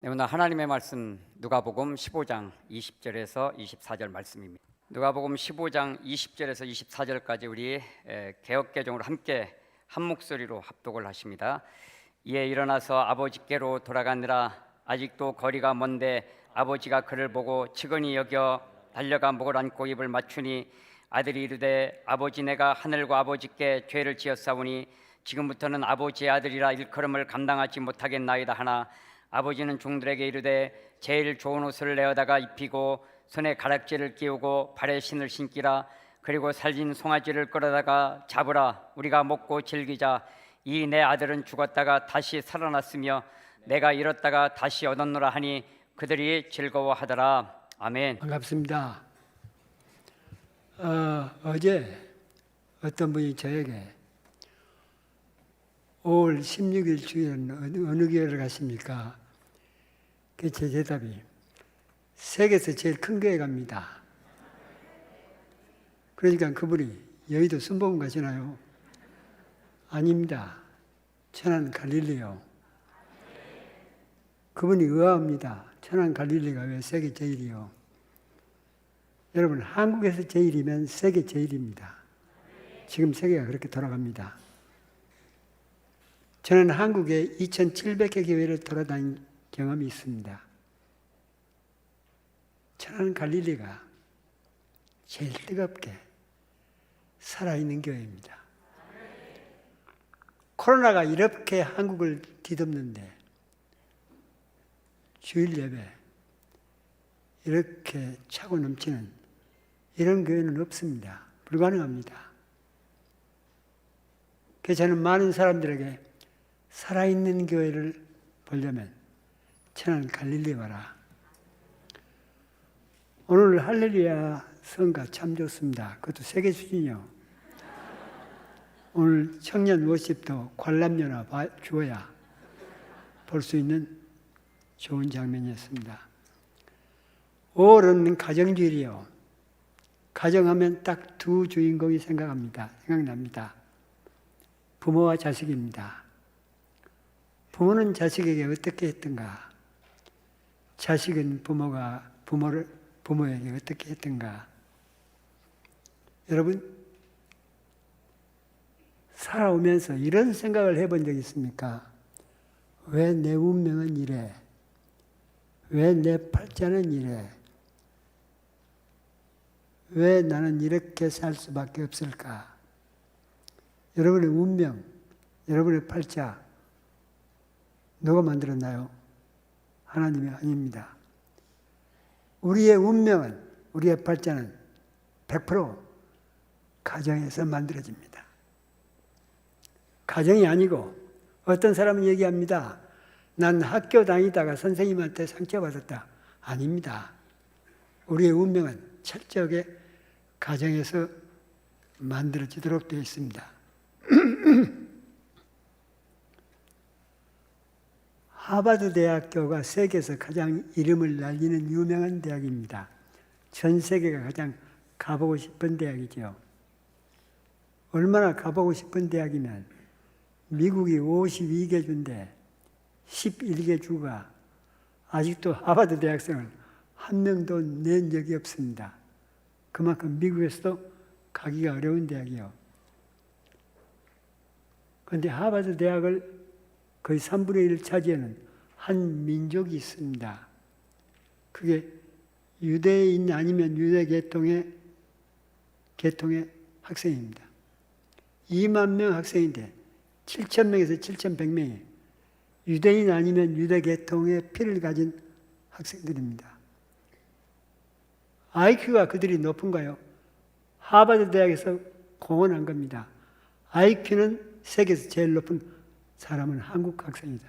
네, 오늘 하나님의 말씀 누가복음 15장 20절에서 24절 말씀입니다. 누가복음 15장 20절에서 24절까지 우리 개역개정으로 함께 한 목소리로 합독을 하십니다. 이에 일어나서 아버지께로 돌아가느라 아직도 거리가 먼데 아버지가 그를 보고 측은히 여겨 달려가 목을 안고 입을 맞추니 아들이 이르되 아버지 내가 하늘과 아버지께 죄를 지었사오니 지금부터는 아버지의 아들이라 일컬음을 감당하지 못하겠나이다 하나 아버지는 종들에게 이르되 제일 좋은 옷을 내어다가 입히고 손에 가락지를 끼우고 발에 신을 신기라. 그리고 살진 송아지를 끌어다가 잡으라. 우리가 먹고 즐기자. 이 내 아들은 죽었다가 다시 살아났으며 내가 잃었다가 다시 얻었노라 하니 그들이 즐거워하더라. 아멘. 반갑습니다. 어제 어떤 분이 저에게 5월 16일 주일은 어느 교회를 가십니까? 그 제 대답이 세계에서 제일 큰 교회 갑니다. 그러니까 그분이 여의도 순복음 가시나요? 아닙니다. 천안 갈릴리요. 그분이 의아합니다. 천안 갈릴리가 왜 세계 제일이요? 여러분, 한국에서 제일이면 세계 제일입니다. 지금 세계가 그렇게 돌아갑니다. 저는 한국에 2,700개 교회를 돌아다닌 경험이 있습니다. 천안 갈릴리가 제일 뜨겁게 살아있는 교회입니다. 코로나가 이렇게 한국을 뒤덮는데 주일 예배 이렇게 차고 넘치는 이런 교회는 없습니다. 불가능합니다. 그래서 저는 많은 사람들에게 살아있는 교회를 보려면 천안 갈릴리 와라. 오늘 할렐루야 성가 참 좋습니다. 그것도 세계 수준이요. 오늘 청년 워십도 관람료나 주어야 볼 수 있는 좋은 장면이었습니다. 5월은 가정주일이요. 가정하면 딱 두 주인공이 생각납니다. 부모와 자식입니다. 부모는 자식에게 어떻게 했던가? 자식은 부모에게 어떻게 했던가? 여러분, 살아오면서 이런 생각을 해본 적 있습니까? 왜 내 운명은 이래? 왜 내 팔자는 이래? 왜 나는 이렇게 살 수밖에 없을까? 여러분의 운명, 여러분의 팔자, 누가 만들었나요? 하나님이 아닙니다. 우리의 운명은, 우리의 팔자는 100% 가정에서 만들어집니다. 가정이 아니고 어떤 사람은 얘기합니다. 난 학교 다니다가 선생님한테 상처받았다. 아닙니다. 우리의 운명은 철저하게 가정에서 만들어지도록 되어 있습니다. 하버드 대학교가 세계에서 가장 이름을 날리는 유명한 대학입니다. 전 세계가 가장 가보고 싶은 대학이죠. 얼마나 가보고 싶은 대학이면 미국이 52개 주인데 11개 주가 아직도 하버드 대학생을 한 명도 낸 적이 없습니다. 그만큼 미국에서도 가기가 어려운 대학이요. 그런데 하버드 대학을 거의 3분의 1을 차지하는 한 민족이 있습니다. 그게 유대인 아니면 유대 계통의 학생입니다. 2만 명 학생인데 7,000명에서 7,100명이 유대인 아니면 유대 계통의 피를 가진 학생들입니다. IQ가 그들이 높은가요? 하버드 대학에서 공헌한 겁니다. IQ는 세계에서 제일 높은 사람은 한국 학생이다.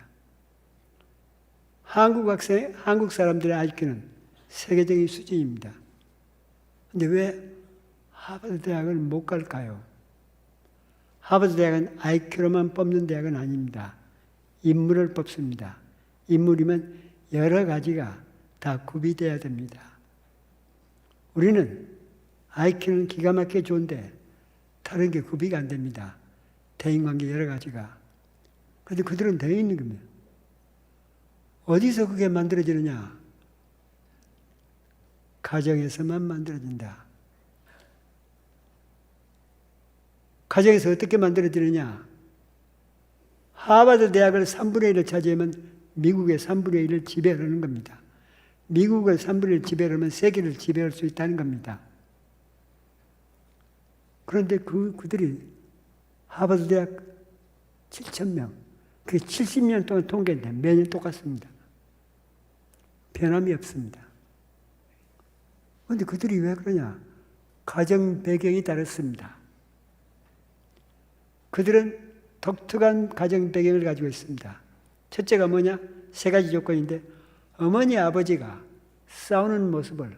한국 사람들의 IQ는 세계적인 수준입니다. 근데 왜 하버드 대학을 못 갈까요? 하버드 대학은 IQ로만 뽑는 대학은 아닙니다. 인물을 뽑습니다. 인물이면 여러 가지가 다 구비돼야 됩니다. 우리는 IQ는 기가 막히게 좋은데 다른 게 구비가 안 됩니다. 대인관계 여러 가지가. 그런데 그들은 되어 있는 겁니다. 어디서 그게 만들어지느냐? 가정에서만 만들어진다. 가정에서 어떻게 만들어지느냐? 하버드 대학을 3분의 1을 차지하면 미국의 3분의 1을 지배하는 겁니다. 미국을 3분의 1 지배하면 세계를 지배할 수 있다는 겁니다. 그런데 그들이 하버드 대학 7,000명, 그게 70년 동안 통계인데 매년 똑같습니다. 변함이 없습니다. 그런데 그들이 왜 그러냐? 가정 배경이 다릅니다. 그들은 독특한 가정 배경을 가지고 있습니다. 첫째가 뭐냐? 세 가지 조건인데 어머니 아버지가 싸우는 모습을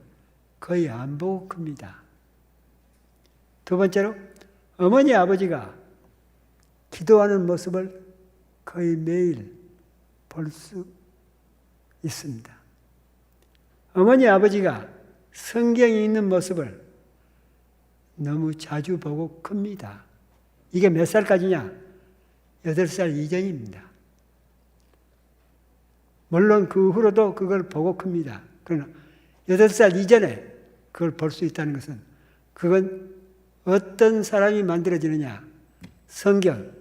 거의 안 보고 큽니다. 두 번째로 어머니 아버지가 기도하는 모습을 거의 매일 볼 수 있습니다. 어머니 아버지가 성경이 있는 모습을 너무 자주 보고 큽니다. 이게 몇 살까지냐? 8살 이전입니다. 물론 그 후로도 그걸 보고 큽니다. 그러나 8살 이전에 그걸 볼 수 있다는 것은 그건 어떤 사람이 만들어지느냐? 성경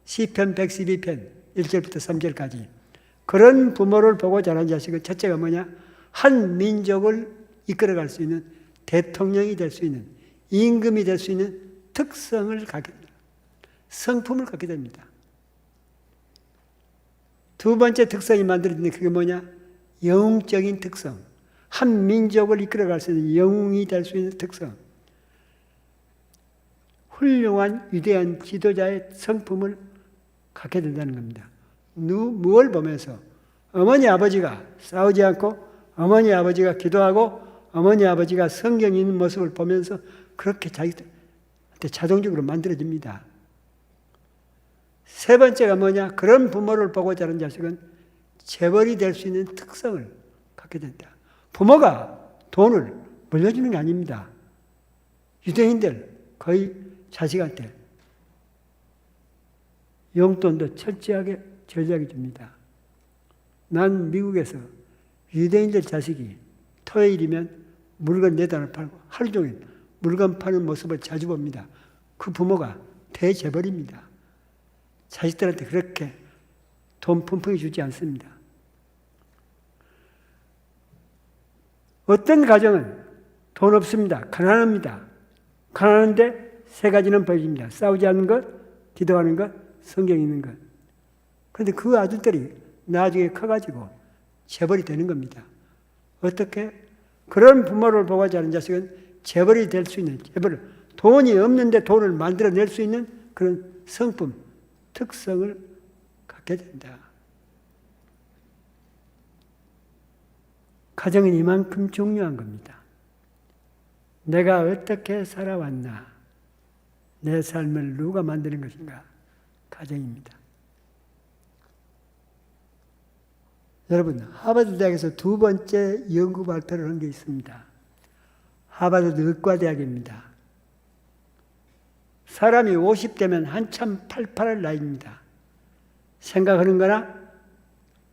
시편 112편 1절부터 3절까지 그런 부모를 보고 자란 자식은 첫째가 뭐냐? 한 민족을 이끌어갈 수 있는 대통령이 될 수 있는 임금이 될 수 있는 특성을 갖게 됩니다. 성품을 갖게 됩니다. 두 번째 특성이 만들어지는 그게 뭐냐? 영웅적인 특성. 한 민족을 이끌어갈 수 있는 영웅이 될 수 있는 특성. 훌륭한 위대한 지도자의 성품을 갖게 된다는 겁니다. 무엇을 보면서? 어머니 아버지가 싸우지 않고 어머니 아버지가 기도하고 어머니 아버지가 성경이 있는 모습을 보면서 그렇게 자기들한테 자동적으로 만들어집니다. 세 번째가 뭐냐? 그런 부모를 보고 자란 자식은 재벌이 될 수 있는 특성을 갖게 된다. 부모가 돈을 물려주는 게 아닙니다. 유대인들 거의 자식한테 용돈도 철저하게 절약해 줍니다. 난 미국에서 유대인들 자식이 토요일이면 물건 내다 팔고 하루 종일 물건 파는 모습을 자주 봅니다. 그 부모가 대재벌입니다. 자식들한테 그렇게 돈 펑펑이 주지 않습니다. 어떤 가정은 돈 없습니다. 가난합니다. 가난한데 세 가지는 보여줍니다. 싸우지 않는 것, 기도하는 것, 성경 있는 것. 그런데 그 아들들이 나중에 커가지고 재벌이 되는 겁니다. 어떻게? 그런 부모를 보고 자란 자식은 재벌이 될 수 있는, 돈이 없는데 돈을 만들어낼 수 있는 그런 성품, 특성을 갖게 된다. 가정은 이만큼 중요한 겁니다. 내가 어떻게 살아왔나? 내 삶을 누가 만드는 것인가? 가정입니다. 여러분, 하버드 대학에서 두 번째 연구 발표를 한 게 있습니다. 하버드 의과대학입니다. 사람이 50대면 한참 팔팔할 나이입니다. 생각하는 거나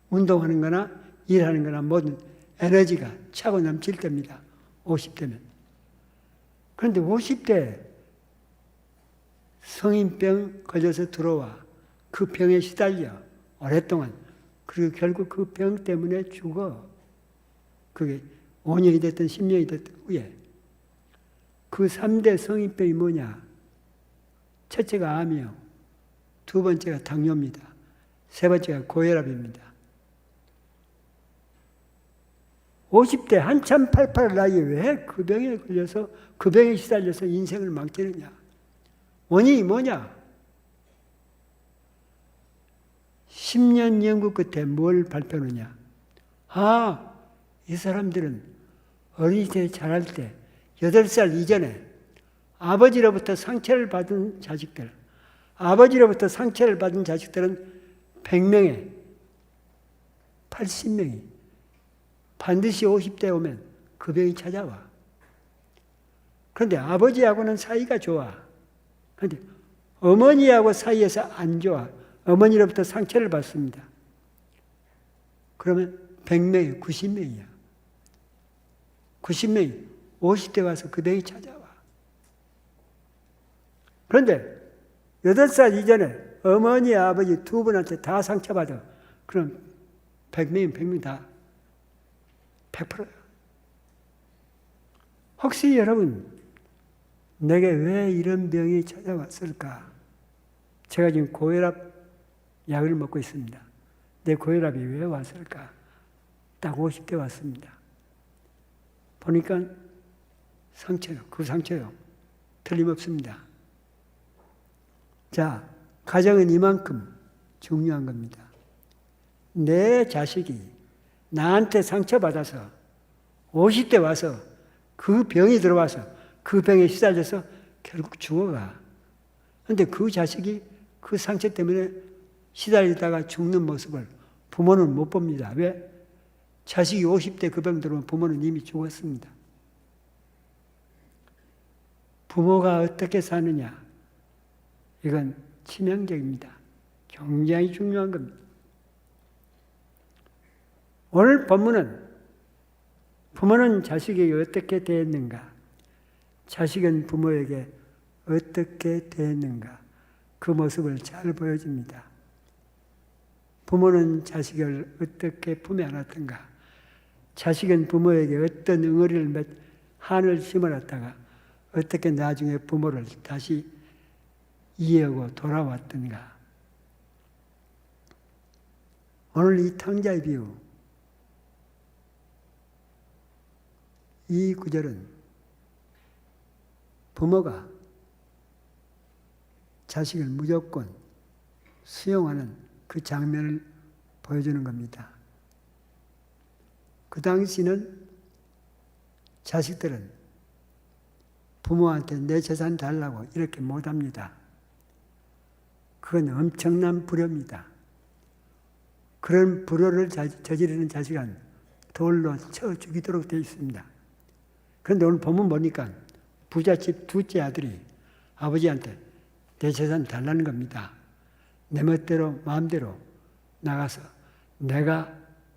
운동하는 거나 일하는 거나 모든 에너지가 차고 넘칠 때입니다. 50대면. 그런데 50대 성인병 걸려서 들어와 그 병에 시달려 오랫동안 그리고 결국 그 병 때문에 죽어. 그게 5년이 됐든 10년이 됐든 후에. 그 3대 성인병이 뭐냐? 첫째가 암이요. 두 번째가 당뇨입니다. 세 번째가 고혈압입니다. 50대 한참 팔팔 나이에 왜 그 병에 걸려서 그 병에 시달려서 인생을 망치느냐? 원인이 뭐냐? 10년 연구 끝에 뭘 발표하느냐? 이 사람들은 어린 시절에 자랄 때 8살 이전에 아버지로부터 상처를 받은 자식들, 아버지로부터 상처를 받은 자식들은 100명에 80명이 반드시 50대 오면 그 병이 찾아와. 그런데 아버지하고는 사이가 좋아. 그런데 어머니하고 사이에서 안 좋아. 어머니로부터 상처를 받습니다. 그러면 100명이 90명이야. 90명이 50대 와서 그 병이 찾아와. 그런데 8살 이전에 어머니, 아버지 두 분한테 다 상처받아. 그럼 100명이면 100명 다 100%야. 혹시 여러분, 내게 왜 이런 병이 찾아왔을까? 제가 지금 고혈압 약을 먹고 있습니다. 내 고혈압이 왜 왔을까? 딱 50대 왔습니다. 보니까 상처요. 그 상처요. 틀림없습니다. 자, 가정은 이만큼 중요한 겁니다. 내 자식이 나한테 상처받아서 50대 와서 그 병이 들어와서 그 병에 시달려서 결국 죽어가. 그런데 그 자식이 그 상처 때문에 시달리다가 죽는 모습을 부모는 못 봅니다. 왜? 자식이 50대 그 병 들어오면 부모는 이미 죽었습니다. 부모가 어떻게 사느냐? 이건 치명적입니다. 굉장히 중요한 겁니다. 오늘 본문은 부모는 자식에게 어떻게 대했는가? 자식은 부모에게 어떻게 대했는가? 그 모습을 잘 보여줍니다. 부모는 자식을 어떻게 품에 안았던가? 자식은 부모에게 어떤 응어리를 한을 심어놨다가 어떻게 나중에 부모를 다시 이해하고 돌아왔던가? 오늘 이 탕자의 비유, 이 구절은 부모가 자식을 무조건 수용하는 그 장면을 보여주는 겁니다. 그 당시는 자식들은 부모한테 내 재산 달라고 이렇게 못합니다. 그건 엄청난 불효입니다. 그런 불효를 저지르는 자식은 돌로 쳐 죽이도록 되어 있습니다. 그런데 오늘 본문 보니까 부잣집 둘째 아들이 아버지한테 내 재산 달라는 겁니다. 내 멋대로 마음대로 나가서 내가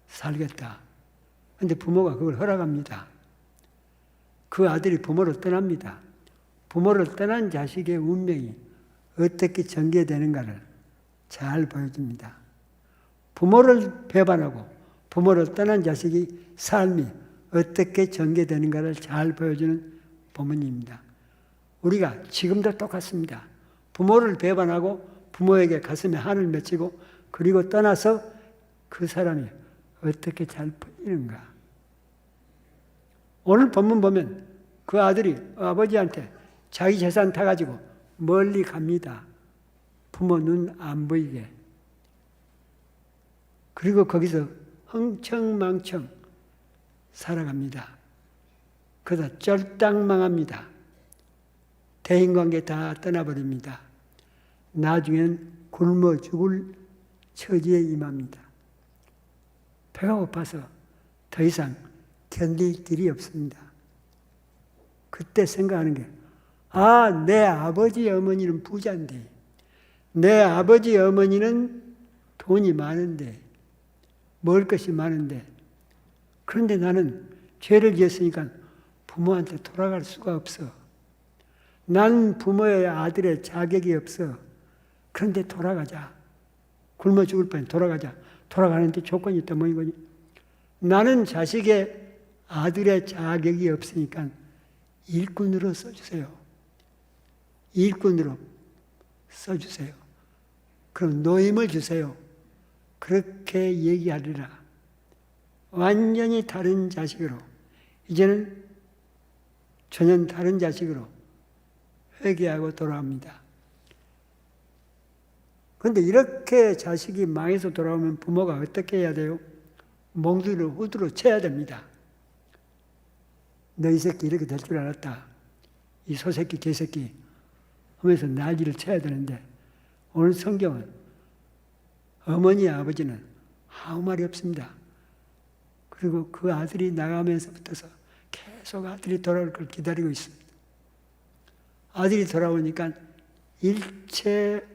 살겠다. 그런데 부모가 그걸 허락합니다. 그 아들이 부모를 떠납니다. 부모를 떠난 자식의 운명이 어떻게 전개되는가를 잘 보여줍니다. 부모를 배반하고 부모를 떠난 자식이 삶이 어떻게 전개되는가를 잘 보여주는 본문입니다. 우리가 지금도 똑같습니다. 부모를 배반하고 부모에게 가슴에 한을 맺히고 그리고 떠나서 그 사람이 어떻게 잘 풀리는가. 오늘 본문 보면 그 아들이 아버지한테 자기 재산 다 가지고 멀리 갑니다. 부모 눈 안 보이게. 그리고 거기서 흥청망청 살아갑니다. 그러다 쫄딱 망합니다. 대인관계 다 떠나버립니다. 나중엔 굶어 죽을 처지에 임합니다. 배가 고파서 더 이상 견딜 길이 없습니다. 그때 생각하는 게, 내 아버지 어머니는 부자인데, 내 아버지 어머니는 돈이 많은데, 먹을 것이 많은데, 그런데 나는 죄를 지었으니까 부모한테 돌아갈 수가 없어. 난 부모의 아들의 자격이 없어. 그런데 돌아가자. 굶어 죽을 뻔 돌아가자. 돌아가는데 조건이 있다 뭐인 거니? 나는 자식의 아들의 자격이 없으니까 일꾼으로 써주세요. 일꾼으로 써주세요. 그럼 노임을 주세요. 그렇게 얘기하리라. 완전히 다른 자식으로, 이제는 전혀 다른 자식으로 회개하고 돌아옵니다. 그런데 이렇게 자식이 망해서 돌아오면 부모가 어떻게 해야 돼요? 몽둥이를 후드로 쳐야 됩니다. 너 이 새끼 이렇게 될 줄 알았다. 이 소새끼 개새끼 하면서 난리를 쳐야 되는데, 오늘 성경은 어머니 아버지는 아무 말이 없습니다. 그리고 그 아들이 나가면서부터서 계속 아들이 돌아올 걸 기다리고 있습니다. 아들이 돌아오니까 일체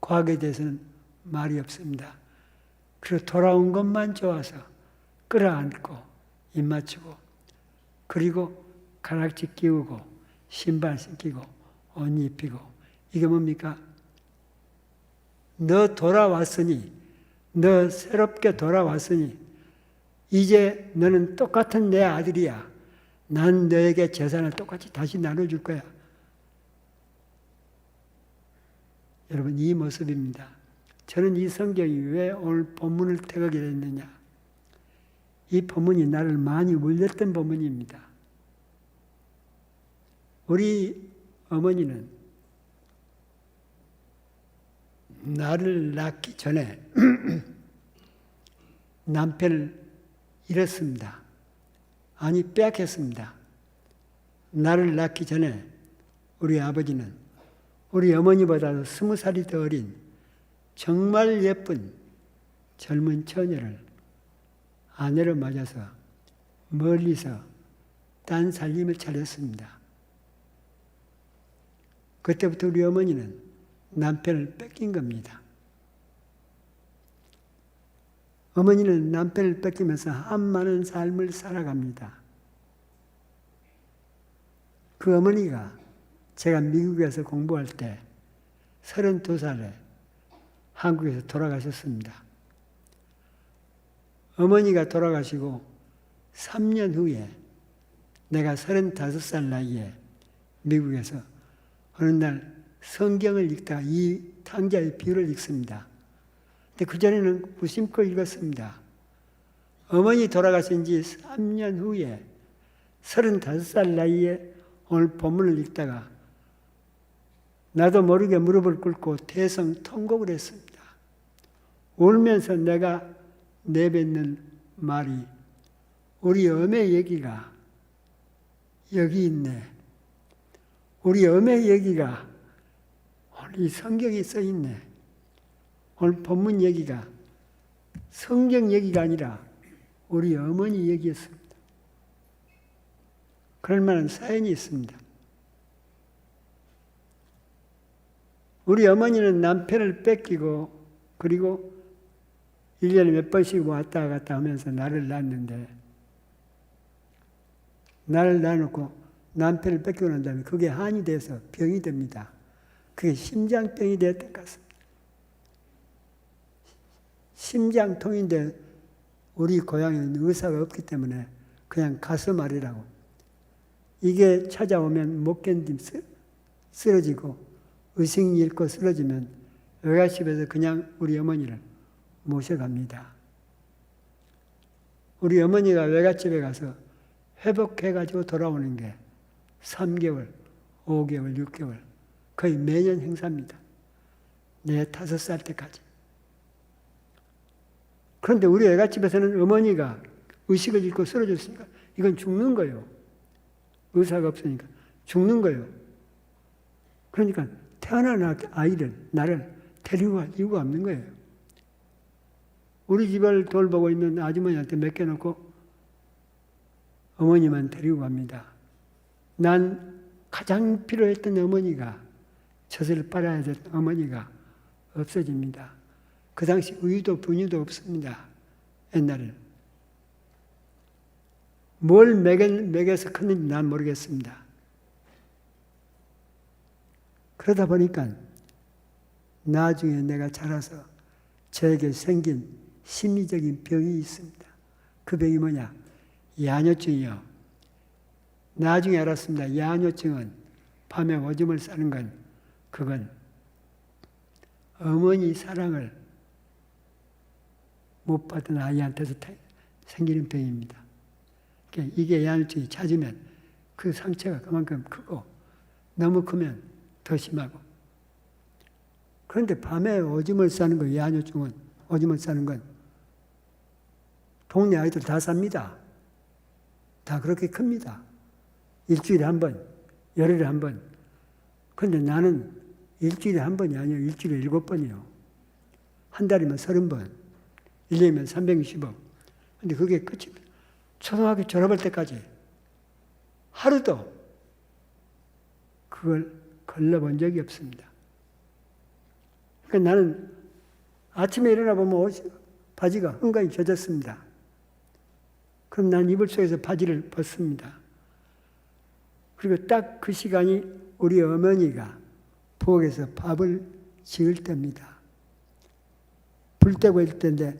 과거에 대해서는 말이 없습니다. 그리고 돌아온 것만 좋아서 끌어안고 입 맞추고 그리고 가락지 끼우고 신발 신기고 옷 입히고 이게 뭡니까? 너 돌아왔으니 너 새롭게 돌아왔으니 이제 너는 똑같은 내 아들이야. 난 너에게 재산을 똑같이 다시 나눠줄 거야. 여러분 이 모습입니다. 저는 이 성경이 왜 오늘 본문을 택하게 됐느냐. 이 본문이 나를 많이 울렸던 본문입니다. 우리 어머니는 나를 낳기 전에 남편을 잃었습니다. 아니 빼앗겼습니다. 나를 낳기 전에 우리 아버지는 우리 어머니보다도 20살이 더 어린 정말 예쁜 젊은 처녀를 아내로 맞아서 멀리서 딴 살림을 차렸습니다. 그때부터 우리 어머니는 남편을 뺏긴 겁니다. 어머니는 남편을 뺏기면서 한많은 삶을 살아갑니다. 그 어머니가 제가 미국에서 공부할 때 32살에 한국에서 돌아가셨습니다. 어머니가 돌아가시고 3년 후에 내가 35살 나이에 미국에서 어느 날 성경을 읽다가 이 탕자의 비유를 읽습니다. 근데 그전에는 무심코 읽었습니다. 어머니 돌아가신 지 3년 후에 35살 나이에 오늘 본문을 읽다가 나도 모르게 무릎을 꿇고 대성통곡을 했습니다. 울면서 내가 내뱉는 말이 우리 어머니 얘기가 여기 있네. 우리 어머니 얘기가 오늘 이 성경에 써 있네. 오늘 본문 얘기가 성경 얘기가 아니라 우리 어머니 얘기였습니다. 그럴 만한 사연이 있습니다. 우리 어머니는 남편을 뺏기고 그리고 1년에 몇 번씩 왔다 갔다 하면서 나를 낳았는데 나를 낳아놓고 남편을 뺏기고 난 다음에 그게 한이 돼서 병이 됩니다. 그게 심장병이 됐던 것 같습니다. 심장통인데 우리 고향에는 의사가 없기 때문에 그냥 가슴 앓으라고. 이게 찾아오면 못 견디면 쓰러지고 의식 잃고 쓰러지면 외갓집에서 그냥 우리 어머니를 모셔갑니다. 우리 어머니가 외갓집에 가서 회복해가지고 돌아오는 게 3개월, 5개월, 6개월 거의 매년 행사입니다. 내 5살 때까지. 그런데 우리 외갓집에서는 어머니가 의식을 잃고 쓰러졌으니까 이건 죽는 거예요. 의사가 없으니까 죽는 거예요. 그러니까 태어난 아이를 나를 데리고 갈 이유가 없는 거예요. 우리 집을 돌보고 있는 아주머니한테 맡겨놓고 어머니만 데리고 갑니다. 난 가장 필요했던 어머니가 젖을 빨아야 될 어머니가 없어집니다. 그 당시 의유도 분유도 없습니다. 옛날에는. 뭘 먹여서 컸는지 난 모르겠습니다. 그러다 보니까 나중에 내가 자라서 저에게 생긴 심리적인 병이 있습니다. 그 병이 뭐냐? 야뇨증이요. 나중에 알았습니다. 야뇨증은 밤에 오줌을 싸는 건 그건 어머니 사랑을 못 받은 아이한테서 생기는 병입니다. 이게 야뇨증이 잦으면 그 상처가 그만큼 크고 너무 크면 더 심하고. 그런데 밤에 오줌을 싸는 거, 야뇨증은 오줌을 싸는 건 동네 아이들 다 쌉니다. 다 그렇게 큽니다. 일주일에 한 번, 열흘에 한 번. 그런데 나는 일주일에 한 번이 아니에요. 일주일에 7번이요. 한 달이면 30번. 1년이면 365. 근데 그게 끝입니다. 초등학교 졸업할 때까지 하루도 그걸 걸러본 적이 없습니다. 그러니까 나는 아침에 일어나 보면 바지가 흥건히 젖었습니다. 그럼 난 이불 속에서 바지를 벗습니다. 그리고 딱 그 시간이 우리 어머니가 부엌에서 밥을 지을 때입니다. 불 때고 있을 때인데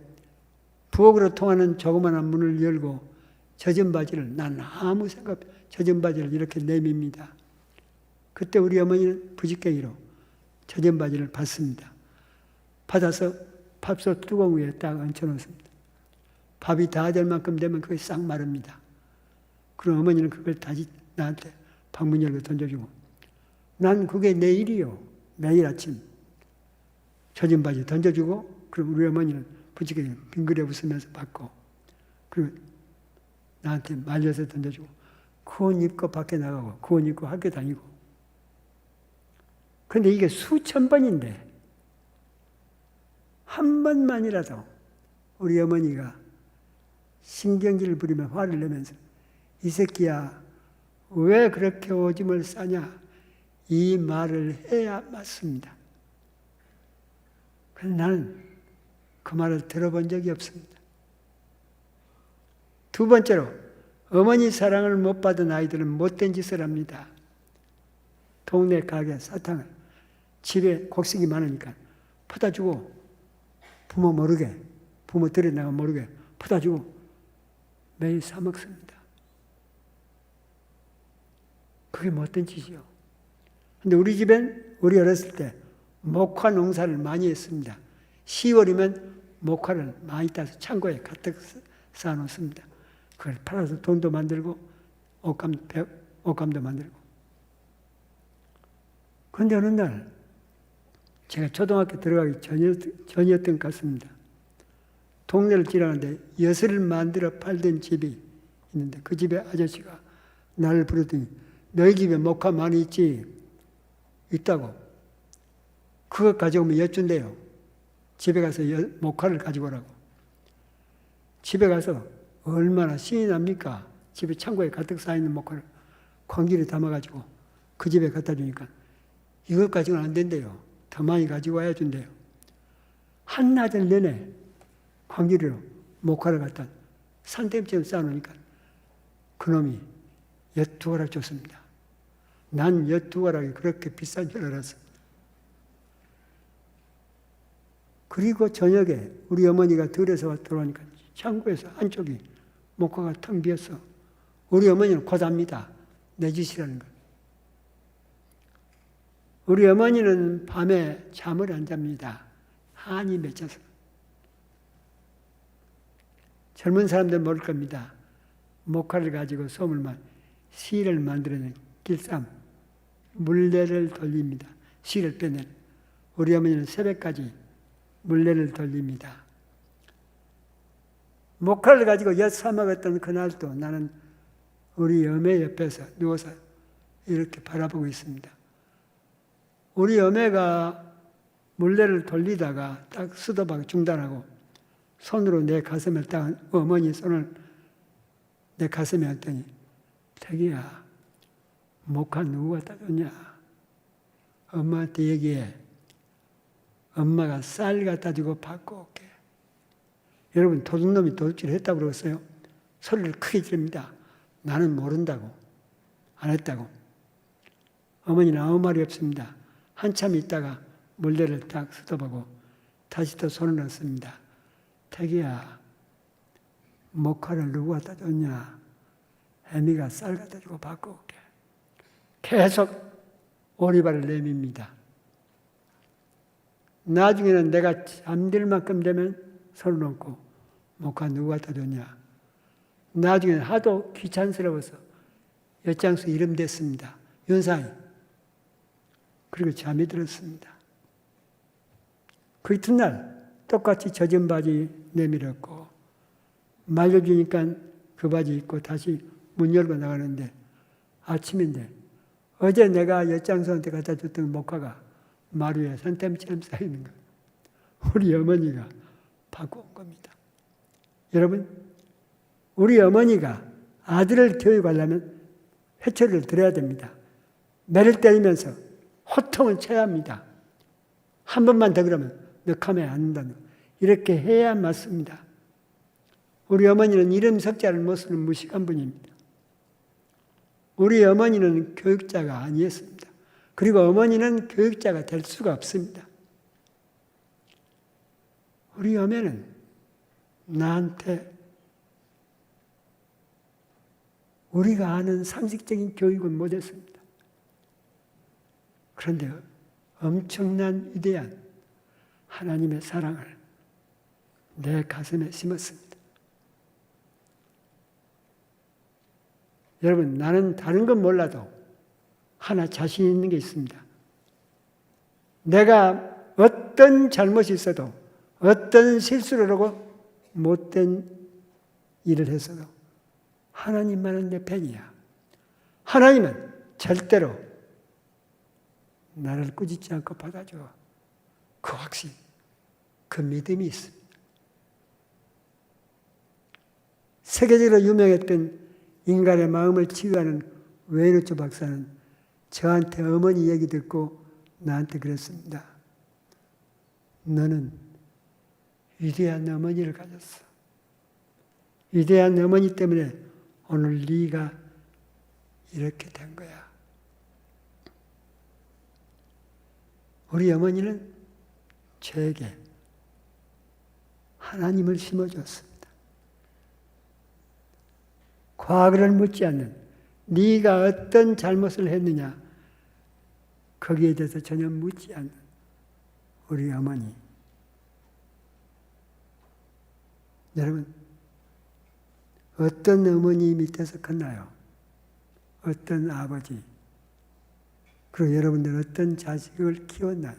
부엌으로 통하는 조그마한 문을 열고 젖은 바지를, 난 아무 생각 없이 젖은 바지를 이렇게 내밉니다. 그때 우리 어머니는 부지깽이로 젖은 바지를 받습니다. 받아서 밥솥 뚜껑 위에 딱 얹혀놓습니다. 밥이 다 될 만큼 되면 그게 싹 마릅니다. 그럼 어머니는 그걸 다시 나한테 방문 열고 던져주고, 난 그게 내일이요. 매일 아침 젖은 바지 던져주고, 그럼 우리 어머니는 부지깽이 빙그레 웃으면서 받고, 그리고 나한테 말려서 던져주고, 그 옷 입고 밖에 나가고, 그 옷 입고 학교 다니고. 그런데 이게 수천 번인데 한 번만이라도 우리 어머니가 신경질을 부리며 화를 내면서 이 새끼야 왜 그렇게 오줌을 싸냐 이 말을 해야 맞습니다. 그런데 나는 그 말을 들어본 적이 없습니다. 두 번째로 어머니 사랑을 못 받은 아이들은 못된 짓을 합니다. 동네 가게 사탕을 집에 곡식이 많으니까 퍼다 주고 부모 모르게, 부모 들여나가 모르게 퍼다 주고 매일 사 먹습니다. 그게 못된 짓이요. 근데 우리 집엔 우리 어렸을 때 목화 농사를 많이 했습니다. 10월이면 목화를 많이 따서 창고에 가득 쌓아놓습니다. 그걸 팔아서 돈도 만들고 옷감도 만들고. 그런데 어느 날 제가 초등학교 들어가기 전이었던 것 같습니다. 동네를 지나가는데 엿을 만들어 팔던 집이 있는데 그 집에 아저씨가 나를 부르더니 너희 집에 목화 많이 있지? 있다고. 그거 가져오면 엿 준대요. 집에 가서 목화를 가지고 오라고. 집에 가서 얼마나 신이 납니까? 집에 창고에 가득 쌓여있는 목화를 광기를 담아가지고 그 집에 갖다 주니까 이것 가지고는 안 된대요. 더 많이 가지고 와야 준대요. 한나절 내내 광기로 목화를 갖다 산더미처럼 쌓아놓으니까 그놈이 엿 2가락 줬습니다. 난 엿 2가락이 그렇게 비싼 줄 알았습니다. 그리고 저녁에 우리 어머니가 들에서 들어오니까 창고에서 한쪽이 목화가 텅 비었어. 우리 어머니는 고답니다. 내 짓이라는 걸. 우리 어머니는 밤에 잠을 안 잡니다. 한이 맺혀서. 젊은 사람들 모를 겁니다. 목화를 가지고 소물만 실을 만들어낸 길쌈, 물레를 돌립니다. 실을 빼낸. 우리 어머니는 새벽까지 물레를 돌립니다. 목화를 가지고 엿 사먹었던 그날도 나는 우리 어매 옆에서 누워서 이렇게 바라보고 있습니다. 우리 어매가 물레를 돌리다가 딱 수도박 중단하고 손으로 내 가슴을 딱 어머니 손을 내 가슴에 얹더니 태기야 목화 누구 갖다 줬냐? 엄마한테 얘기해. 엄마가 쌀 갖다 주고 받고 올게. 여러분 도둑놈이 도둑질을 했다고 그러겠어요? 소리를 크게 지릅니다. 나는 모른다고. 안 했다고. 어머니는 아무 말이 없습니다. 한참 있다가 물레를 딱 수도보고 다시 또 손을 넣습니다. 태기야 목화를 누구 갖다 줬냐? 애미가 쌀 갖다 주고 받고 올게. 계속 오리발을 내밉니다. 나중에는 내가 잠들 만큼 되면 손을 놓고 목화 누구 갖다 줬냐? 나중에는 하도 귀찮스러워서 엿장수 이름 댔습니다. 윤상이. 그리고 잠이 들었습니다. 그 이튿날 똑같이 젖은 바지 내밀었고 말려주니까 그 바지 입고 다시 문 열고 나가는데 아침인데 어제 내가 엿장수한테 갖다 줬던 목화가 마루에 산더미처럼 쌓이는 거예요. 우리 어머니가 바꿔온 겁니다. 여러분, 우리 어머니가 아들을 교육하려면 회초리를 들어야 됩니다. 매를 때리면서 호통을 쳐야 합니다. 한 번만 더 그러면 너 가면 안 된다는 거. 이렇게 해야 맞습니다. 우리 어머니는 이름 석자를 못 쓰는 무식한 분입니다. 우리 어머니는 교육자가 아니었습니다. 그리고 어머니는 교육자가 될 수가 없습니다. 우리 어머니는 나한테 우리가 아는 상식적인 교육은 못했습니다. 그런데 엄청난 위대한 하나님의 사랑을 내 가슴에 심었습니다. 여러분, 나는 다른 건 몰라도 하나 자신 있는 게 있습니다. 내가 어떤 잘못이 있어도, 어떤 실수를 하고 못된 일을 했어도 하나님만은 내 편이야. 하나님은 절대로 나를 꾸짖지 않고 받아줘. 그 확신, 그 믿음이 있습니다. 세계적으로 유명했던 인간의 마음을 치유하는 웨이노츠 박사는 저한테 어머니 얘기 듣고 나한테 그랬습니다. 너는 위대한 어머니를 가졌어. 위대한 어머니 때문에 오늘 네가 이렇게 된 거야. 우리 어머니는 저에게 하나님을 심어주었습니다. 과거를 묻지 않는, 네가 어떤 잘못을 했느냐 거기에 대해서 전혀 묻지 않는 우리 어머니. 여러분, 어떤 어머니 밑에서 컸나요? 어떤 아버지, 그리고 여러분들 어떤 자식을 키웠나요?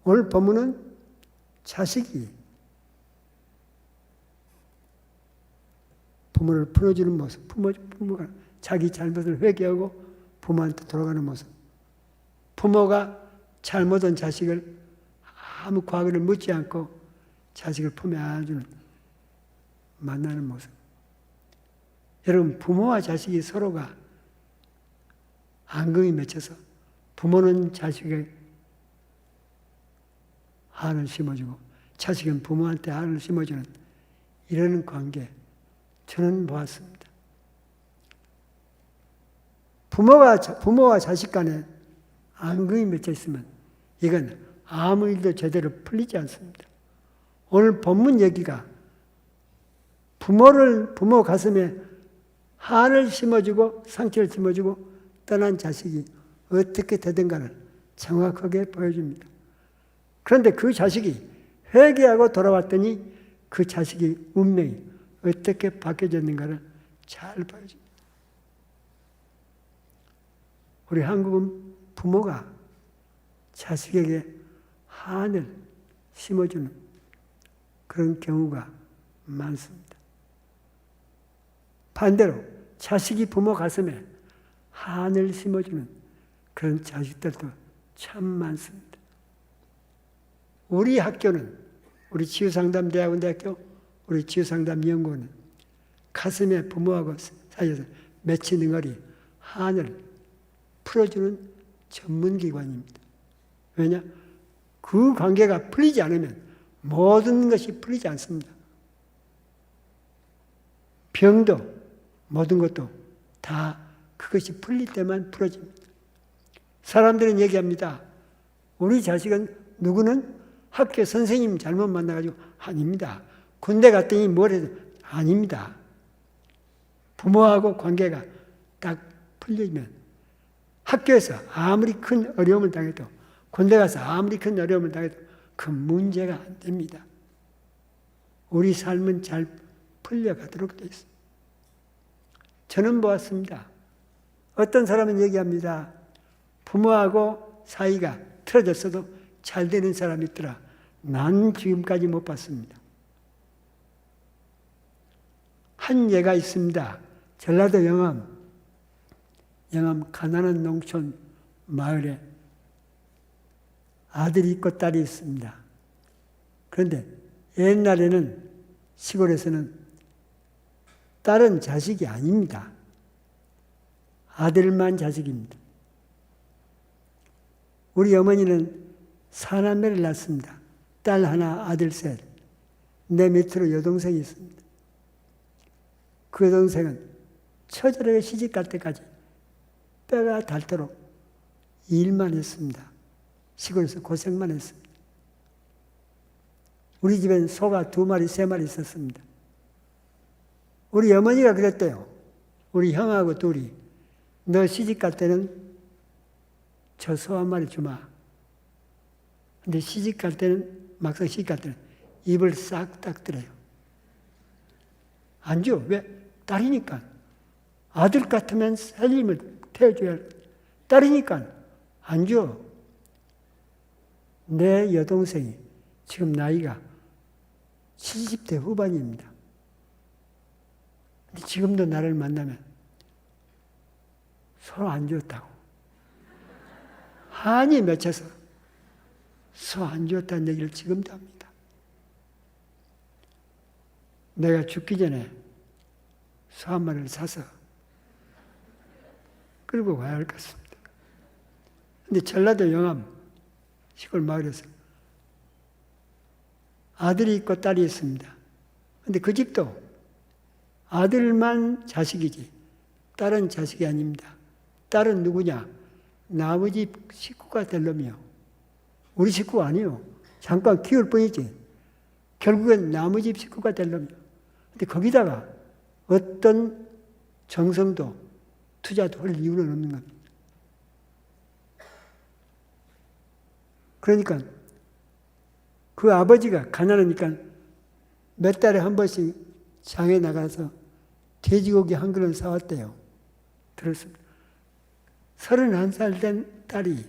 오늘 본문은 자식이 부모를 풀어주는 모습, 부모가 자기 잘못을 회개하고 부모한테 돌아가는 모습, 부모가 잘못한 자식을 아무 과거를 묻지 않고 자식을 품에 안아주는, 만나는 모습. 여러분, 부모와 자식이 서로가 앙금이 맺혀서 부모는 자식에게 한을 심어주고 자식은 부모한테 한을 심어주는 이런 관계, 저는 보았습니다. 부모와 자식 간에 앙금이 맺혀 있으면 이건 아무 일도 제대로 풀리지 않습니다. 오늘 본문 얘기가 부모 가슴에 한을 심어주고 상처를 심어주고 떠난 자식이 어떻게 되든가를 정확하게 보여줍니다. 그런데 그 자식이 회개하고 돌아왔더니 그 자식의 운명이 어떻게 바뀌어졌는가를 잘 보여줍니다. 우리 한국은 부모가 자식에게 한을 심어주는 그런 경우가 많습니다. 반대로 자식이 부모 가슴에 한을 심어주는 그런 자식들도 참 많습니다. 우리 학교는, 우리 치유상담대학원대학교, 우리 치유상담연구원은 가슴에 부모하고 사이에서 맺힌 응어리, 한을 풀어주는 전문기관입니다. 왜냐? 그 관계가 풀리지 않으면 모든 것이 풀리지 않습니다. 병도 모든 것도 다 그것이 풀릴 때만 풀어집니다. 사람들은 얘기합니다. 우리 자식은 누구는 학교 선생님 잘못 만나가지고 아닙니다. 군대 갔더니 뭘 해도 아닙니다. 부모하고 관계가 딱 풀리면 학교에서 아무리 큰 어려움을 당해도, 군대 가서 아무리 큰 어려움을 당해도 그 문제가 안 됩니다. 우리 삶은 잘 풀려가도록 되어 있습니다. 저는 보았습니다. 어떤 사람은 얘기합니다. 부모하고 사이가 틀어졌어도 잘 되는 사람이 있더라. 난 지금까지 못 봤습니다. 한 예가 있습니다. 전라도 영암 가난한 농촌 마을에 아들이 있고 딸이 있습니다. 그런데 옛날에는 시골에서는 딸은 자식이 아닙니다. 아들만 자식입니다. 우리 어머니는 4남매를 낳습니다. 딸 하나, 아들 셋. 내 밑으로 여동생이 있습니다. 그 여동생은 처절하게 시집 갈 때까지 뼈가 닳도록 일만 했습니다. 시골에서 고생만 했습니다. 우리 집엔 소가 2마리, 3마리 있었습니다. 우리 어머니가 그랬대요. 우리 형하고 둘이 너 시집 갈 때는 저 소 1마리 주마. 근데 시집 갈 때는 막상 시집 갈 때는 입을 싹 닦더래요. 안 줘. 왜? 딸이니까. 아들 같으면 살림을 태워줘야 할. 딸이니까 안 줘. 내 여동생이 지금 나이가 70대 후반입니다. 근데 지금도 나를 만나면 소 안 줬다고. 한이 맺혀서 소 안 줬다는 얘기를 지금도 합니다. 내가 죽기 전에 소 1마리를 사서 끌고 가야 할 것 같습니다. 근데 전라도 영암 시골 마을에서 아들이 있고 딸이 있습니다. 근데 그 집도 아들만 자식이지 딸은 자식이 아닙니다. 딸은 누구냐? 남의 집 식구가 될 놈이요. 우리 식구가 아니요. 잠깐 키울 뿐이지. 결국엔 남의 집 식구가 될 놈이요. 근데 거기다가 어떤 정성도 투자도 할 이유는 없는 겁니다. 그러니까 그 아버지가 가난하니까 몇 달에 한 번씩 장에 나가서 돼지고기 한 그릇 사왔대요. 들었습니다. 31살 된 딸이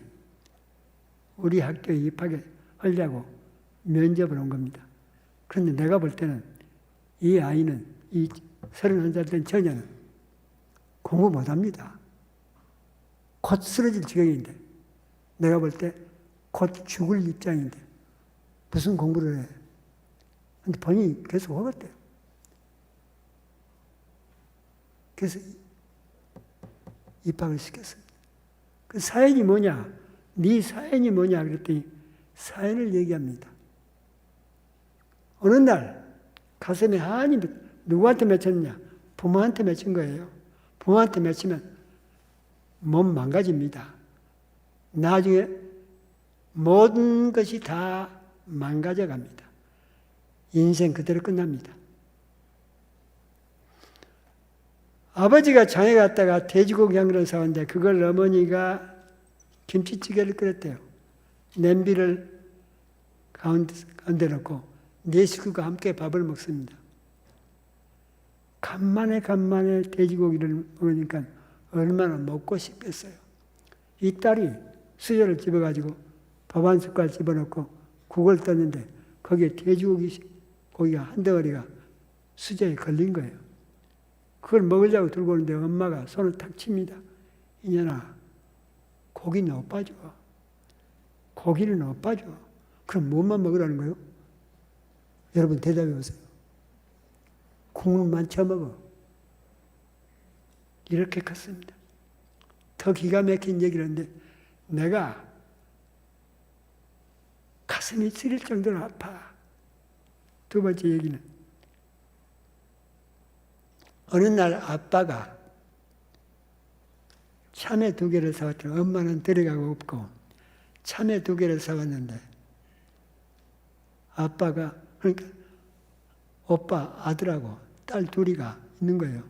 우리 학교에 입학하려고 면접을 온 겁니다. 그런데 내가 볼 때는 이 아이는, 이 31살 된 처녀는 공부 못합니다. 곧 쓰러질 지경인데, 내가 볼 때 곧 죽을 입장인데 무슨 공부를 해? 근데 본인이 계속 허갔대요. 그래서 입학을 시켰습니다. 그 사연이 뭐냐? 네 사연이 뭐냐? 그랬더니 사연을 얘기합니다. 어느 날 가슴에 한이 누구한테 맺혔느냐? 부모한테 맺힌 거예요. 부모한테 맺히면 몸 망가집니다. 나중에 모든 것이 다 망가져 갑니다. 인생 그대로 끝납니다. 아버지가 장에 갔다가 돼지고기 한 그릇 사왔는데 그걸 어머니가 김치찌개를 끓였대요. 냄비를 가운데 놓고 네 식구가 함께 밥을 먹습니다. 간만에 돼지고기를 먹으니까 얼마나 먹고 싶겠어요. 이 딸이 수저를 집어가지고 밥 한 숟갈 집어넣고 국을 떴는데 거기에 돼지고기가 한 덩어리가 수저에 걸린 거예요. 그걸 먹으려고 들고 오는데 엄마가 손을 탁 칩니다. 이년아, 고기는 오빠 줘. 고기는 오빠 줘. 그럼 뭐만 먹으라는 거예요? 여러분 대답해 보세요. 국물만 쳐먹어. 이렇게 컸습니다. 더 기가 막힌 얘기를 하는데 내가 가슴이 쓰릴 정도로 아파. 두 번째 얘기는 어느 날 아빠가 참외 2개를 사왔죠. 엄마는 데려가고 없고 참외 2개를 사왔는데 아빠가 그러니까 오빠 아들하고 딸 둘이가 있는 거예요.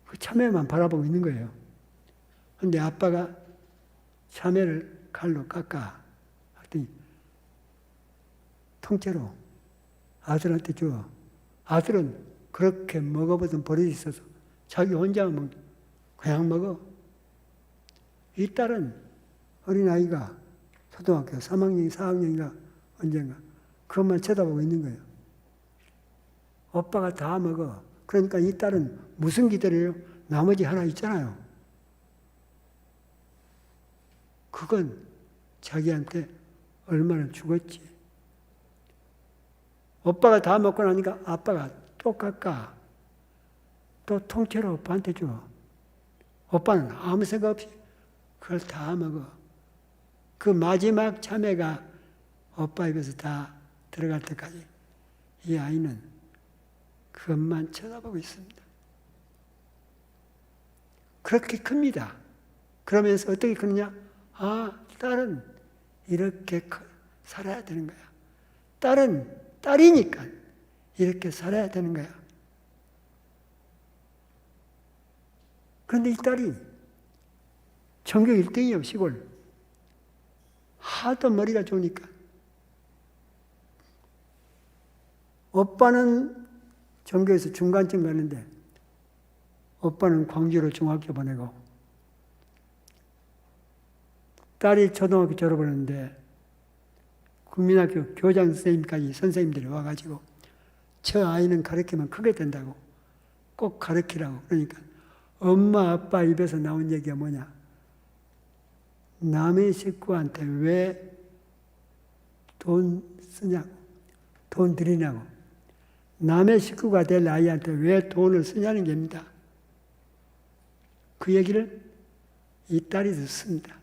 그 참외만 바라보고 있는 거예요. 그런데 아빠가 참외를 칼로 깎아 하더니 통째로 아들한테 줘. 아들은 그렇게 먹어보던 버릇이 있어서 자기 혼자 그냥 먹어. 이 딸은 어린아이가 초등학교 3학년, 4학년인가 언젠가 그것만 쳐다보고 있는 거예요. 오빠가 다 먹어. 그러니까 이 딸은 무슨 기다려요? 나머지 하나 있잖아요. 그건 자기한테 얼마나 죽었지. 오빠가 다 먹고 나니까 아빠가 또 깎아. 또 통째로 오빠한테 줘. 오빠는 아무 생각 없이 그걸 다 먹어. 그 마지막 참외가 오빠 입에서 다 들어갈 때까지 이 아이는 그것만 쳐다보고 있습니다. 그렇게 큽니다. 그러면서 어떻게 크느냐? 아, 딸은 이렇게 살아야 되는 거야. 딸은 딸이니까 이렇게 살아야 되는 거야. 그런데 이 딸이 전교 1등이에요, 시골. 하도 머리가 좋으니까. 오빠는 전교에서 중간쯤 가는데 오빠는 광주로 중학교 보내고 딸이 초등학교 졸업을 했는데 국민학교 교장 선생님까지 선생님들이 와가지고 저 아이는 가르치면 크게 된다고 꼭 가르치라고. 그러니까 엄마 아빠 입에서 나온 얘기가 뭐냐? 남의 식구한테 왜 돈 쓰냐고, 돈 드리냐고, 남의 식구가 될 아이한테 왜 돈을 쓰냐는 겁니다. 그 얘기를 이 딸이 듣습니다.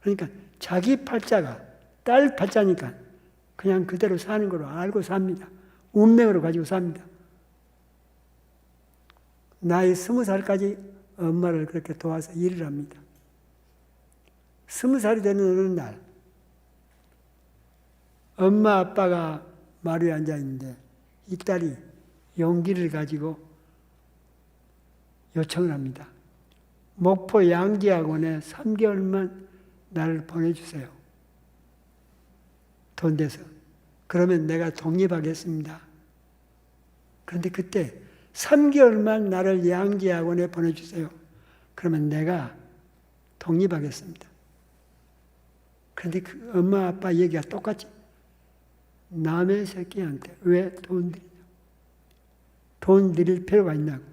그러니까 자기 팔자가 딸 팔자니까 그냥 그대로 사는 걸로 알고 삽니다. 운명으로 가지고 삽니다. 나이 20살까지 엄마를 그렇게 도와서 일을 합니다. 20살이 되는 어느 날 엄마 아빠가 마루에 앉아 있는데 이 딸이 용기를 가지고 요청을 합니다. 목포 양지학원에 3개월만 나를 보내주세요. 돈 대서. 그러면 내가 독립하겠습니다. 그런데 그때 3개월만 나를 양지학원에 보내주세요. 그러면 내가 독립하겠습니다. 그런데 그 엄마 아빠 얘기가 똑같이 남의 새끼한테 왜 돈 드리냐? 돈 드릴 필요가 있냐고.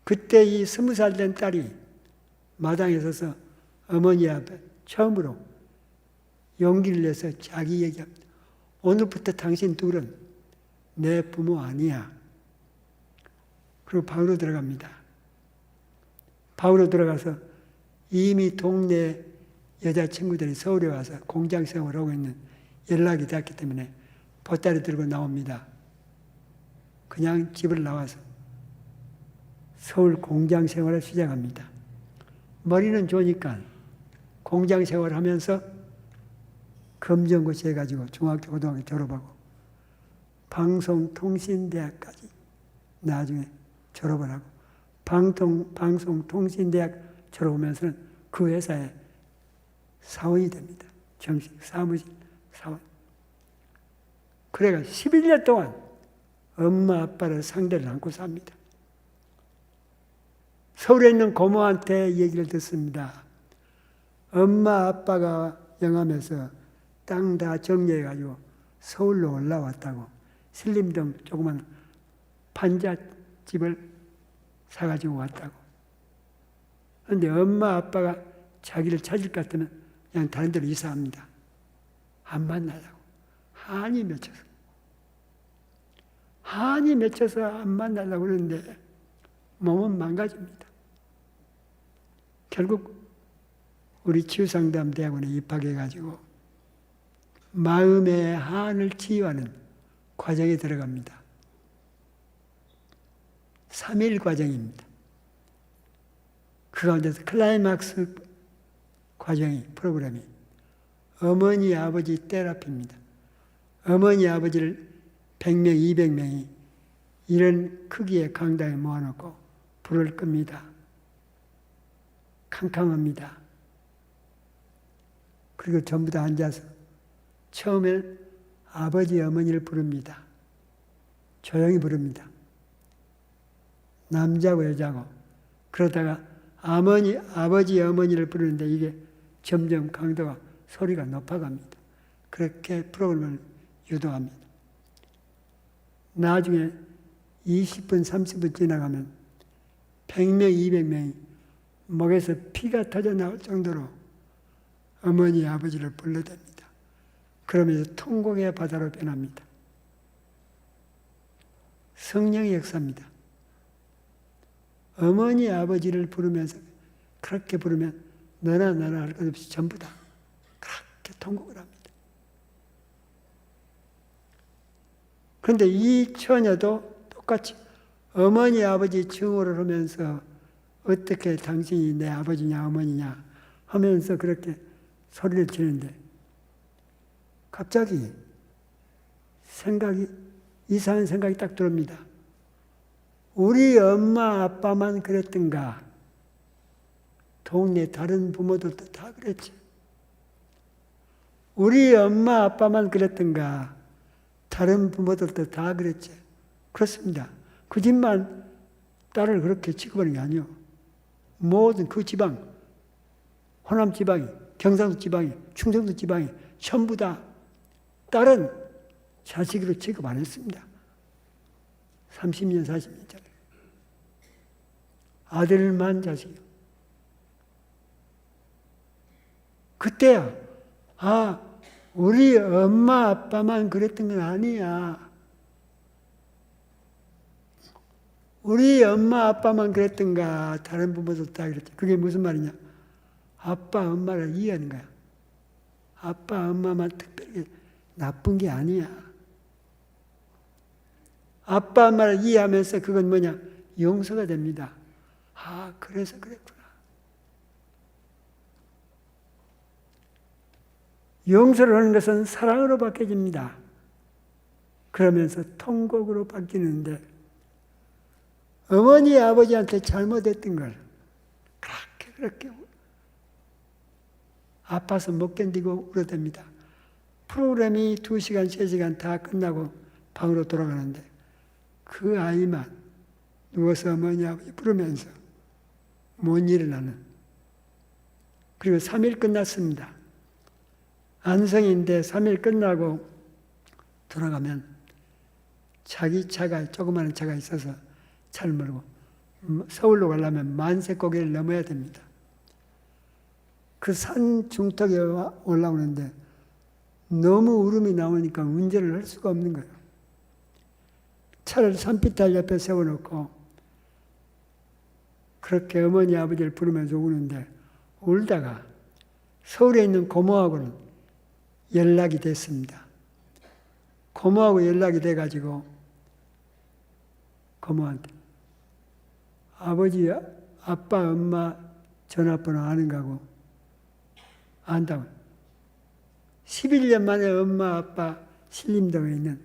그때 이 20살 된 딸이 마당에 서서 어머니 앞에 처음으로 용기를 내서 자기 얘기합니다. 오늘부터 당신 둘은 내 부모 아니야. 그리고 방으로 들어갑니다. 방으로 들어가서 이미 동네 여자친구들이 서울에 와서 공장 생활을 하고 있는 연락이 닿기 때문에 보따리 들고 나옵니다. 그냥 집을 나와서 서울 공장 생활을 시작합니다. 머리는 좋으니까 공장 생활을 하면서 검정고시 해가지고 중학교, 고등학교 졸업하고 방송통신대학까지 나중에 졸업을 하고 방송통신대학 졸업하면서는 그 회사에 사원이 됩니다. 정식 사무실 사원. 그래가 11년 동안 엄마 아빠를 상대를 안고 삽니다. 서울에 있는 고모한테 얘기를 듣습니다. 엄마 아빠가 영암에서 땅 다 정리해가지고 서울로 올라왔다고. 신림동 조그만 판잣집을 사가지고 왔다고. 그런데 엄마 아빠가 자기를 찾을 것 같으면 그냥 다른 데로 이사합니다. 안 만나려고. 한이 맺혀서 안 만나려고 그러는데 몸은 망가집니다. 결국 우리 치유상담대학원에 입학해가지고 마음의 한을 치유하는 과정에 들어갑니다. 3일 과정입니다. 그 가운데서 클라이막스 과정이 프로그램이 어머니 아버지 테라피입니다. 어머니 아버지를 100명, 200명이 이런 크기의 강당에 모아놓고 불을 끕니다. 캄캄합니다. 그리고 전부 다 앉아서 처음에 아버지, 어머니를 부릅니다. 조용히 부릅니다. 남자고 여자고. 그러다가 아버지, 어머니를 부르는데 이게 점점 강도가 소리가 높아갑니다. 그렇게 프로그램을 유도합니다. 나중에 20분, 30분 지나가면 100명, 200명이 목에서 피가 터져 나올 정도로 어머니, 아버지를 불러댑니다. 그러면서 통곡의 바다로 변합니다. 성령의 역사입니다. 어머니, 아버지를 부르면서 그렇게 부르면 너나 나나 할 것 없이 전부 다 그렇게 통곡을 합니다. 그런데 이 처녀도 똑같이 어머니 아버지 증오를 하면서 어떻게 당신이 내 아버지냐 어머니냐 하면서 그렇게 소리를 지르는데 갑자기 이상한 생각이 딱 들어옵니다. 우리 엄마 아빠만 그랬던가? 동네 다른 부모들도 다 그랬지. 우리 엄마 아빠만 그랬던가? 다른 부모들도 다 그랬지. 그렇습니다. 그 집만 딸을 그렇게 취급하는 게 아니요. 모든 그 지방, 호남 지방이, 경상도 지방이, 충청도 지방이 전부 다 딸은 자식으로 취급 안 했습니다. 30년, 40년 전에. 아들만 자식이요. 그때야, 우리 엄마 아빠만 그랬던 건 아니야. 우리 엄마 아빠만 그랬던가 다른 부모도 다 그랬지. 그게 무슨 말이냐? 아빠 엄마를 이해하는 거야. 아빠 엄마만 특별히 나쁜 게 아니야. 아빠 엄마를 이해하면서 그건 뭐냐? 용서가 됩니다. 그래서 그랬구나. 용서를 하는 것은 사랑으로 바뀌어집니다. 그러면서 통곡으로 바뀌는데 어머니 아버지한테 잘못했던 걸 그렇게 아파서 못 견디고 울어댑니다. 프로그램이 2시간, 3시간 다 끝나고 방으로 돌아가는데 그 아이만 누워서 어머니 아버지 부르면서 못 일어나는. 그리고 3일 끝났습니다. 안성인데 3일 끝나고 돌아가면 자기 차가 조그마한 차가 있어서 차를 몰고 서울로 가려면 만세고개를 넘어야 됩니다. 그 산 중턱에 올라오는데 너무 울음이 나오니까 운전을 할 수가 없는 거예요. 차를 산비탈 옆에 세워놓고 그렇게 어머니 아버지를 부르면서 우는데 울다가 서울에 있는 고모하고는 연락이 됐습니다. 고모하고 연락이 돼가지고 고모한테 아버지, 아빠, 엄마 전화번호 아는가 하고 안다고. 11년 만에 엄마, 아빠 신림동에 있는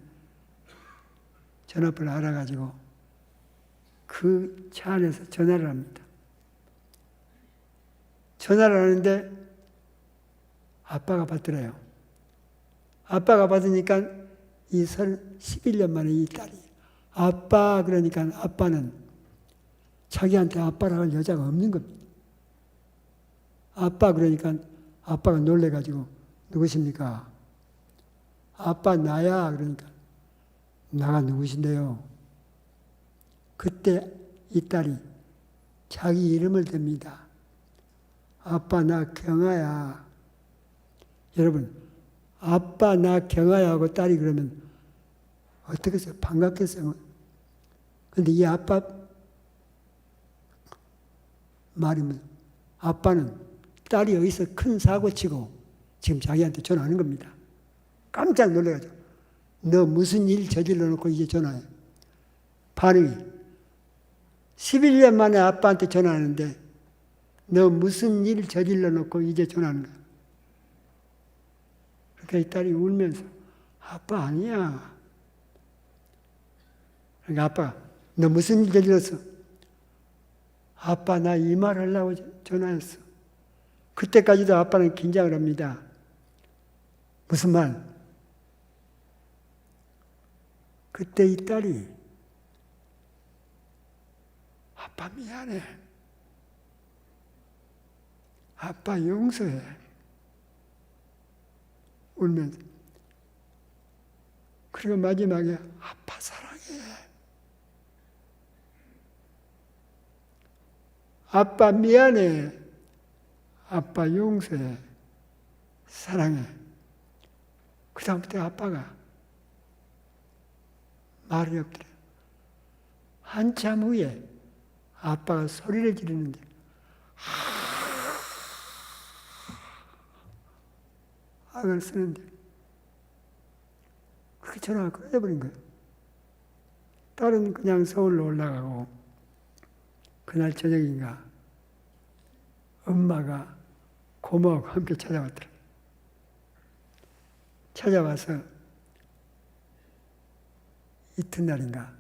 전화번호 알아가지고 그 차 안에서 전화를 합니다. 전화를 하는데 아빠가 받더래요. 아빠가 받으니까 11년 만에 이 딸이 아빠 그러니까 아빠는 자기한테 아빠라고 할 여자가 없는 겁니다. 아빠 그러니까 아빠가 놀래가지고 누구십니까? 아빠 나야 그러니까 나가 누구신데요? 그때 이 딸이 자기 이름을 댑니다. 아빠 나 경아야. 여러분 아빠 나 경아야 하고 딸이 그러면 어떻겠어요? 반갑겠어요? 근데 이 아빠 말이 뭐죠? 아빠는 딸이 어디서 큰 사고 치고 지금 자기한테 전화하는 겁니다. 깜짝 놀라가지고 너 무슨 일 저질러 놓고 이제 전화해. 반응이 11년 만에 아빠한테 전화하는데 너 무슨 일 저질러 놓고 이제 전화하는 거야. 그러니까 이 딸이 울면서 아빠 아니야. 그러니까 아빠가 너 무슨 일 저질렀어? 아빠 나 이 말 하려고 전화했어. 그때까지도 아빠는 긴장을 합니다. 무슨 말? 그때 이 딸이 아빠 미안해. 아빠 용서해. 울면서. 그리고 마지막에 아빠 사랑해. 아빠 미안해. 아빠 용서해. 사랑해. 그 다음부터 아빠가 말이 없더래. 한참 후에 아빠가 소리를 지르는데 악을 쓰는데 그렇게 전화가 끊어버린 거예요. 딸은 그냥 서울로 올라가고 그날 저녁인가 엄마가 고모하고 함께 찾아왔더라. 찾아와서 이튿날인가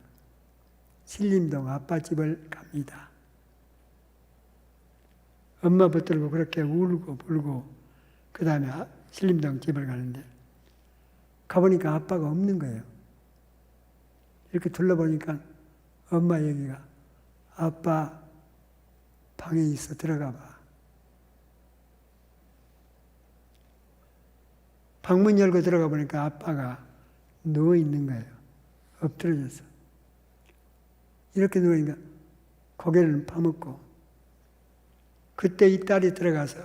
신림동 아빠 집을 갑니다. 엄마 붙들고 그렇게 울고 불고 그 다음에 신림동 집을 가는데 가보니까 아빠가 없는 거예요. 이렇게 둘러보니까 엄마 얘기가 아빠 방에 있어 들어가 봐. 방문 열고 들어가 보니까 아빠가 누워 있는 거예요. 엎드려져서. 이렇게 누우니까 고개를 파묻고 그때 이 딸이 들어가서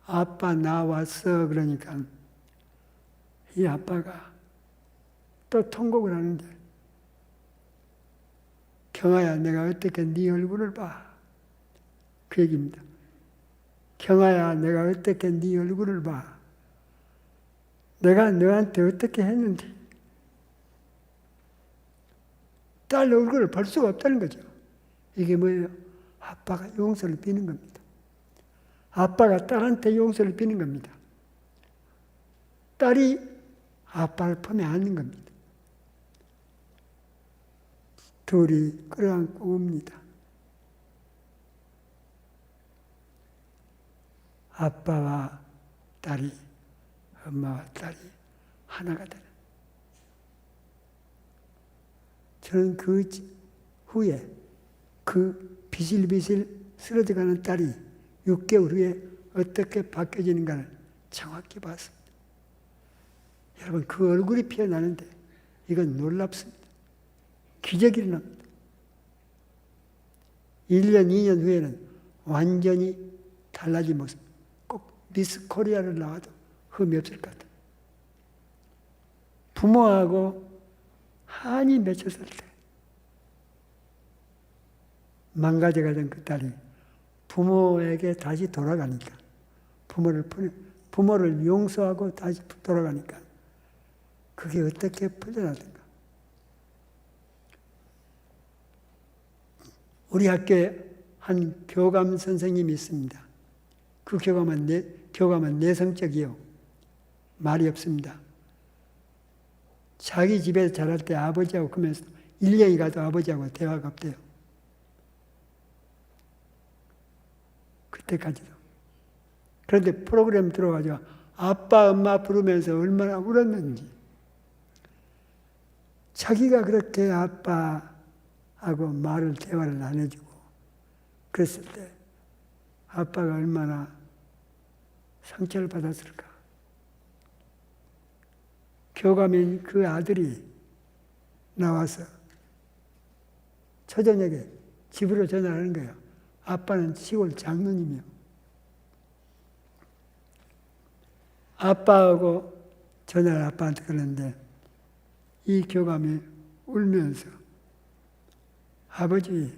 아빠 나왔어 그러니까 이 아빠가 또 통곡을 하는데 경아야 내가 어떻게 네 얼굴을 봐. 그 얘기입니다. 경아야 내가 어떻게 네 얼굴을 봐. 내가 너한테 어떻게 했는데 딸 얼굴을 볼 수가 없다는 거죠. 이게 뭐예요? 아빠가 용서를 비는 겁니다. 아빠가 딸한테 용서를 비는 겁니다. 딸이 아빠를 품에 안는 겁니다. 둘이 끌어안고 웁니다. 아빠와 딸이, 엄마와 딸이 하나가 되는. 저는 그 후에 그 비실비실 쓰러져가는 딸이 6개월 후에 어떻게 바뀌어지는가를 정확히 봤습니다. 여러분 그 얼굴이 피어나는데 이건 놀랍습니다. 기적이 일어납니다. 1년, 2년 후에는 완전히 달라진 모습. 꼭 미스 코리아를 나와도 흠이 없을 것 같아요. 부모하고 한이 맺혔을 때 망가져가 된 그 딸이 부모에게 다시 돌아가니까 부모를 용서하고 다시 돌아가니까 그게 어떻게 풀려나든가. 우리 학교에 한 교감 선생님이 있습니다. 그 교감은 내성적이요. 말이 없습니다. 자기 집에서 자랄 때 아버지하고 그러면서 1년이 가도 아버지하고 대화가 없대요. 그때까지도. 그런데 프로그램 들어가지고 아빠, 엄마 부르면서 얼마나 울었는지. 자기가 그렇게 아빠하고 대화를 안 해주고 그랬을 때 아빠가 얼마나 상처를 받았을까. 교감인 그 아들이 나와서 초저녁에 집으로 전화하는 거예요. 아빠는 시골 장로님이요. 아빠하고 전화를 아빠한테 그러는데 이 교감이 울면서 아버지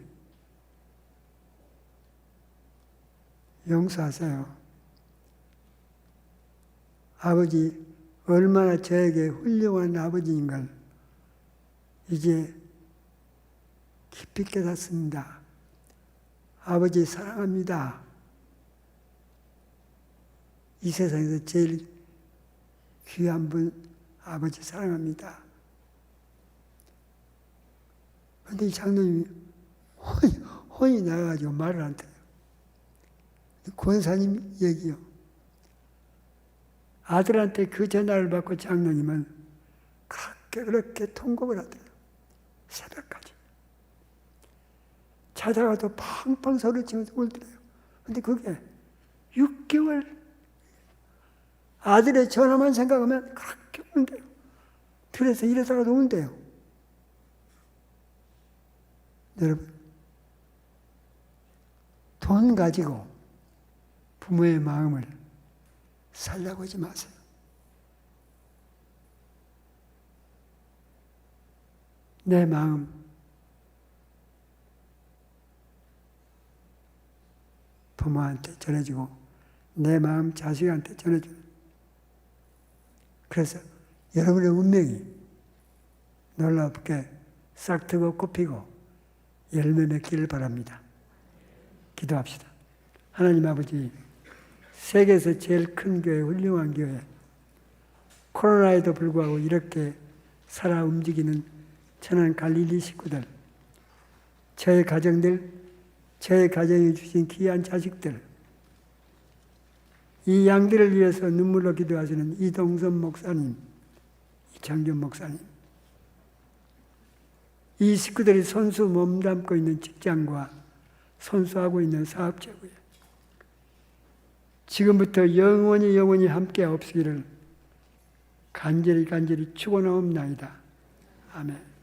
용서하세요. 아버지 얼마나 저에게 훌륭한 아버지인 걸 이제 깊이 깨닫습니다. 아버지 사랑합니다. 이 세상에서 제일 귀한 분 아버지 사랑합니다. 그런데 이 장로님이 혼이 나가지고 말을 안 들어요. 권사님 얘기요. 아들한테 그 전화를 받고 장로님은 그렇게 통곡을 하더래요. 새벽까지. 자다가도 팡팡 소리치면서 울더래요. 근데 그게 6개월 아들의 전화만 생각하면 그렇게 운대요. 들에서 이러다가도 운대요. 여러분, 돈 가지고 부모의 마음을 살려고 하지 마세요. 내 마음 부모한테 전해주고 내 마음 자식한테 전해주고 그래서 여러분의 운명이 놀랍게 싹트고 꽃피고 열매 맺기를 바랍니다. 기도합시다. 하나님 아버지, 세계에서 제일 큰 교회, 훌륭한 교회, 코로나에도 불구하고 이렇게 살아 움직이는 천안 갈릴리 식구들, 저의 가정들, 저의 가정에 주신 귀한 자식들, 이 양들을 위해서 눈물로 기도하시는 이동선 목사님, 이창균 목사님, 이 식구들이 손수 몸담고 있는 직장과 손수하고 있는 사업체고요. 지금부터 영원히 함께 없으기를 간절히 축원하옵나이다. 아멘.